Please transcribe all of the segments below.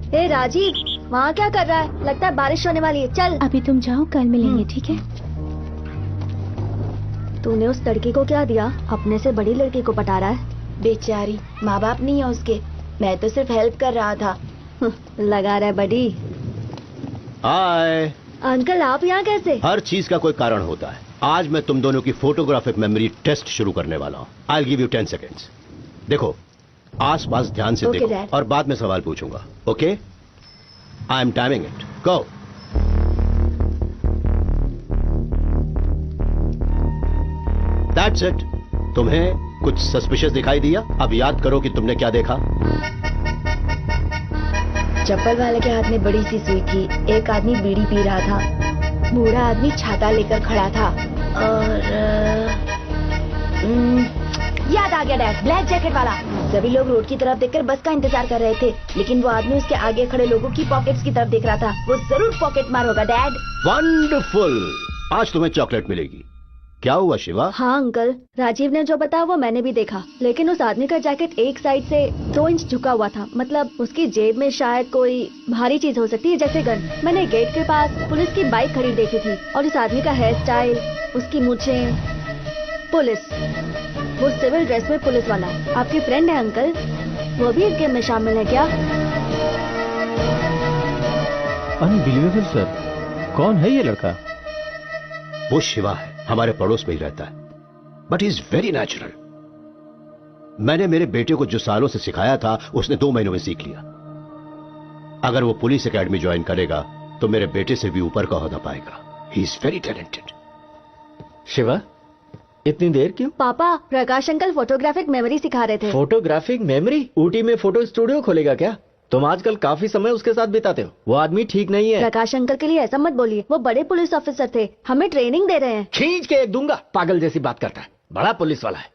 ए राजीव, वहाँ क्या कर रहा है? लगता है बारिश होने वाली है। चल अभी तुम जाओ, कल मिलेंगे, ठीक है? तूने उस लड़की को क्या दिया? अपने से बड़ी लड़की को पटा रहा है। बेचारी, माँ बाप नहीं है उसके, मैं तो सिर्फ हेल्प कर रहा था। लगा रहा है बड़ी। हाय अंकल, आप यहाँ कैसे? हर चीज का कोई कारण होता है। आज मैं तुम दोनों की फोटोग्राफिक मेमोरी टेस्ट शुरू करने वाला हूँ। I give you 10 seconds. देखो, आसपास ध्यान से Okay, देखो Dad. और बाद में सवाल पूछूंगा। Okay, I am timing it. Go. That's it. तुम्हें कुछ सस्पिशियस दिखाई दिया? अब याद करो कि तुमने क्या देखा। चप्पल वाले के हाथ में बड़ी सी सुई थी, एक आदमी बीड़ी पी रहा था, बूढ़ा आदमी छाता लेकर खड़ा था और याद आ गया डैड, ब्लैक जैकेट वाला। सभी लोग रोड की तरफ देखकर बस का इंतजार कर रहे थे, लेकिन वो आदमी उसके आगे खड़े लोगों की पॉकेट्स की तरफ देख रहा था। वो जरूर पॉकेट मार होगा डैड। वंडरफुल। आज तुम्हें चॉकलेट मिलेगी। क्या हुआ शिवा? हाँ अंकल, राजीव ने जो बताया वो मैंने भी देखा, लेकिन उस आदमी का जैकेट एक साइड से 2 इंच झुका हुआ था। मतलब उसकी जेब में शायद कोई भारी चीज हो सकती है, जैसे गन। मैंने गेट के पास पुलिस की बाइक खड़ी देखी थी, और इस आदमी का हेयर स्टाइल, उसकी मूंछें, पुलिस, वो सिविल ड्रेस में पुलिस वाला। आपकी फ्रेंड है अंकल? वो भी इस गेम में शामिल है क्या? अनबिलीवेबल सर, कौन है ये लड़का? वो शिवा है, हमारे पड़ोस में ही रहता है, but he is very natural. मैंने मेरे बेटे को जो सालों से सिखाया था, उसने 2 महीनों में सीख लिया। अगर वो पुलिस एकेडमी ज्वाइन करेगा तो मेरे बेटे से भी ऊपर का ओहदा पाएगा। He is very talented. Shiva, इतनी देर क्यों? पापा, प्रकाश अंकल फोटोग्राफिक मेमोरी सिखा रहे थे। Photographic memory? ऊटी में फोटो स्टूडियो खोलेगा क्या? तुम आजकल काफी समय उसके साथ बिताते हो। वो आदमी ठीक नहीं है। प्रकाश अंकल के लिए ऐसा मत बोलिए, वो बड़े पुलिस ऑफिसर थे, हमें ट्रेनिंग दे रहे हैं। खींच के एक दूंगा। पागल जैसी बात करता है, बड़ा पुलिस वाला है।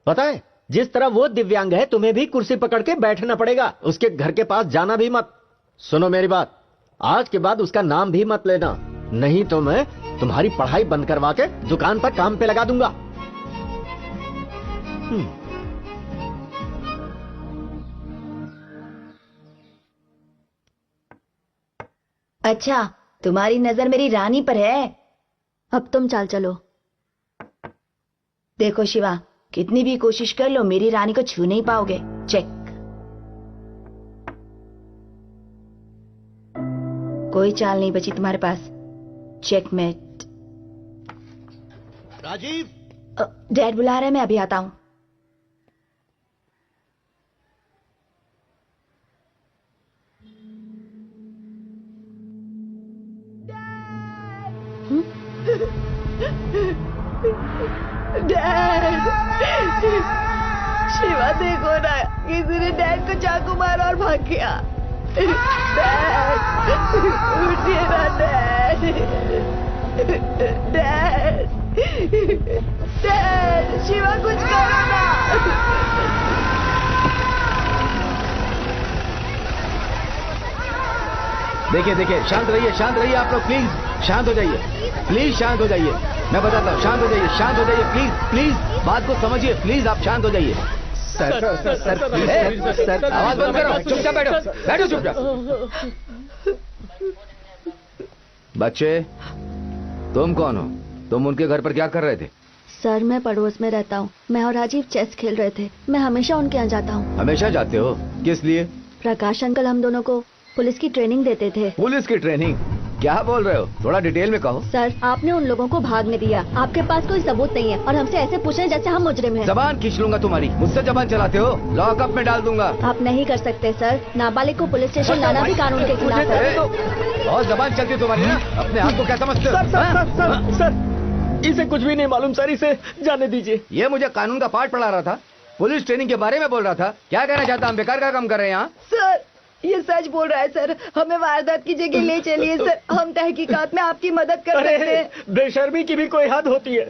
पता है, जिस तरह वो दिव्यांग है, तुम्हें भी कुर्सी पकड़ के बैठना पड़ेगा। उसके घर के पास जाना भी मत। सुनो मेरी बात, आज के बाद उसका नाम भी मत लेना, नहीं तो मैं तुम्हारी पढ़ाई बंद करवा के दुकान पर काम पे लगा दूंगा। अच्छा, तुम्हारी नजर मेरी रानी पर है। अब तुम चाल चलो। देखो शिवा, कितनी भी कोशिश कर लो, मेरी रानी को छू नहीं पाओगे। चेक। कोई चाल नहीं बची तुम्हारे पास। चेकमेट। राजीव, डैड बुला रहे हैं, मैं अभी आता हूं। डैड, शिवा देखो ना, किसी ने डैड को चाकू मारा और भाग गया। डैड, उठिए ना डैड। डैड, डैड, शिवा कुछ करो ना। देखिए देखिए, शांत रहिए आप लोग, प्लीज शांत हो जाइए, प्लीज शांत हो जाइए। मैं बताता हूँ, शांत हो जाइए, शांत हो जाइए, प्लीज प्लीज, बात को समझिए, प्लीज आप शांत हो जाइए। सर सर, आवाज बंद करो, चुपचाप बैठो चुपचाप। बच्चे, तुम कौन हो? तुम उनके घर पर क्या कर रहे थे? सर, मैं पड़ोस में रहता हूँ। मैं और राजीव चेस खेल रहे थे। मैं हमेशा उनके यहाँ जाता हूँ। हमेशा जाते हो? किस लिए? प्रकाश अंकल हम दोनों को पुलिस की ट्रेनिंग देते थे। पुलिस की ट्रेनिंग? क्या बोल रहे हो? थोड़ा डिटेल में कहो। सर, आपने उन लोगों को भागने दिया। आपके पास कोई सबूत नहीं है और हमसे ऐसे पूछ रहे हैं जैसे हम मुजरिम हैं। जबान खींच लूंगा तुम्हारी। मुझसे जबान चलाते हो? लॉकअप में डाल दूंगा। आप नहीं कर सकते सर। नाबालिग को पुलिस स्टेशन लाना भी कानून के खिलाफ है। बहुत जबान चलती है तुम्हारी ना। अपने आप को क्या समझते हो? सर, इसे कुछ भी नहीं मालूम सर, इसे जाने दीजिए। ये मुझे कानून का पाठ पढ़ा रहा था, पुलिस ट्रेनिंग के बारे में बोल रहा था। क्या कहना चाहता? हम बेकार का काम कर रहे हैं यहाँ? सर, ये सच बोल रहा है सर, हमें वारदात की जगह ले चलिए सर, हम तहकीकात में आपकी मदद कर सकते हैं। बेशर्मी की भी कोई हद होती है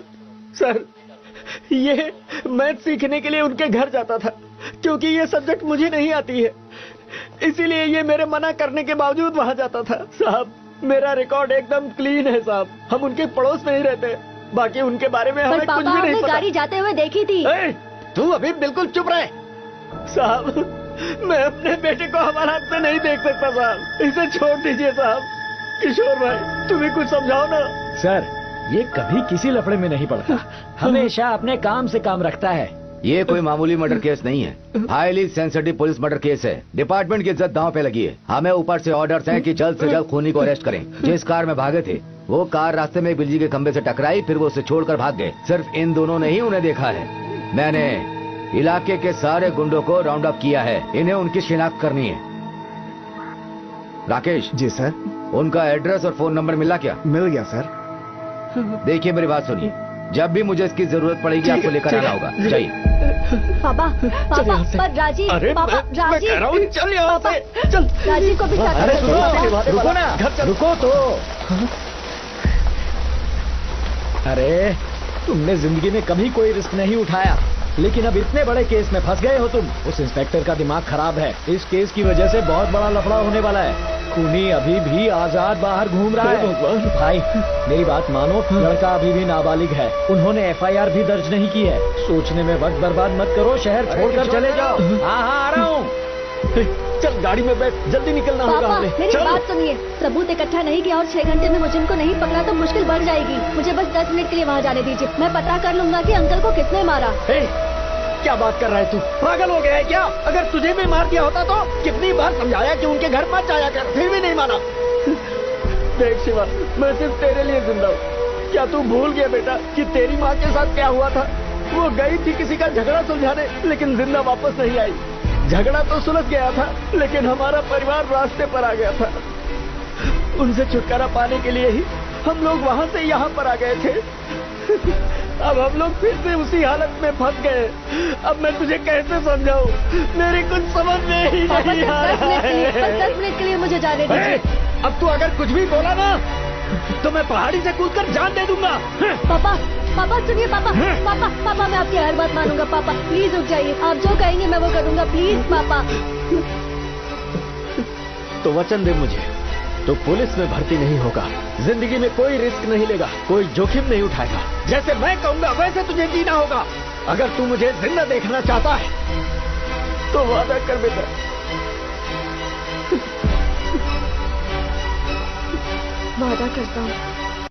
सर। ये मैथ सीखने के लिए उनके घर जाता था, क्योंकि ये सब्जेक्ट मुझे नहीं आती है, इसीलिए ये मेरे मना करने के बावजूद वहाँ जाता था। साहब, मेरा रिकॉर्ड एकदम क्लीन है साहब। हम उनके पड़ोस में ही रहते, बाकी उनके बारे में हमें कुछ भी नहीं पता। गाड़ी जाते हुए देखी थी। तू अभी बिल्कुल चुप रहे साहब, मैं अपने बेटे को हमारे हाथ में नहीं देख सकता साहब। इसे छोड़ दीजिए साहब। किशोर भाई तुम्हें कुछ समझाओ ना। सर, ये कभी किसी लफड़े में नहीं पड़ता, हमेशा अपने काम से काम रखता है। ये कोई मामूली मर्डर केस नहीं है, highly sensitive police murder case है। डिपार्टमेंट की इज्जत दांव पे लगी है। हमें ऊपर से ऑर्डर्स हैं कि जल्द से जल्द खूनी को अरेस्ट करें। जिस कार में भागे थे वो कार रास्ते में बिजली के खंभे से टकराई, फिर वो उसे छोड़कर भाग गए। सिर्फ इन दोनों ने ही उन्हें देखा है। मैंने इलाके के सारे गुंडों को राउंड अप किया है, इन्हें उनकी शिनाख्त करनी है। राकेश जी सर। उनका एड्रेस और फोन नंबर मिला क्या? मिल गया सर। देखिए मेरी बात सुनिए, जब भी मुझे इसकी जरूरत पड़ेगी आपको लेकर आना होगा। जाइए। पापा पापा पर राजीव, अरे पापा मैं कह रहा हूँ चल यहाँ से चल। राजीव को भी साथ अरे में सुनो, लेके रुको ना, रुको तो। अरे तुमने जिंदगी में कभी कोई रिस्क नहीं उठाया, लेकिन अब इतने बड़े केस में फंस गए हो तुम। उस इंस्पेक्टर का दिमाग खराब है। इस केस की वजह से बहुत बड़ा लफड़ा होने वाला है। खूनी अभी भी आजाद बाहर घूम रहा है। भाई मेरी बात मानो, लड़का अभी भी नाबालिग है। उन्होंने FIR भी दर्ज नहीं की है। सोचने में वक्त बर्बाद मत करो, शहर छोड़कर चले जाओ। हाँ हाँ आ रहा हूँ। चल गाड़ी में बैठ, जल्दी निकलना होगा पापा हमें। मेरी चल। बात सुनिए, सबूत इकट्ठा नहीं किया और 6 घंटे में मुझे उनको नहीं पकड़ा तो मुश्किल बढ़ जाएगी। मुझे बस 10 मिनट के लिए वहाँ जाने दीजिए, मैं पता कर लूंगा कि अंकल को किसने मारा। हे, क्या बात कर रहा है तू? पागल हो गया है क्या? अगर तुझे भी मार दिया होता तो कितनी बार समझाया कि उनके घर मत जाया कर, फिर भी नहीं माना। देख शिवा, मैं सिर्फ तेरे लिए जिंदा हूँ। क्या तू भूल गया बेटा कि तेरी माँ के साथ क्या हुआ था? वो गई थी किसी का झगड़ा सुलझाने, लेकिन जिंदा वापस नहीं आई। झगड़ा तो सुलझ गया था, लेकिन हमारा परिवार रास्ते पर आ गया था। उनसे छुटकारा पाने के लिए ही हम लोग वहाँ से यहाँ पर आ गए थे। अब हम लोग फिर से उसी हालत में फंस गए। अब मैं तुझे कैसे समझाऊं? मेरी कुछ समझ में ही पापा नहीं सिर्फ आ 10 रहा मिनट के लिए, बस है। 10 मिनट के लिए मुझे जाने दीजिए। अब तू अगर कुछ भी बोला ना तो मैं पहाड़ी से कूदकर जान दे दूंगा। पापा पापा सुनिए, पापा पापा पापा मैं आपकी हर बात मानूंगा। पापा प्लीज रुक जाइए, आप जो कहेंगे मैं वो करूंगा, प्लीज पापा। तो वचन दे मुझे, तो पुलिस में भर्ती नहीं होगा, जिंदगी में कोई रिस्क नहीं लेगा, कोई जोखिम नहीं उठाएगा। जैसे मैं कहूंगा वैसे तुझे जीना होगा। अगर तू मुझे जिंदा देखना चाहता है तो वादा कर बेटा। वादा करता हूँ।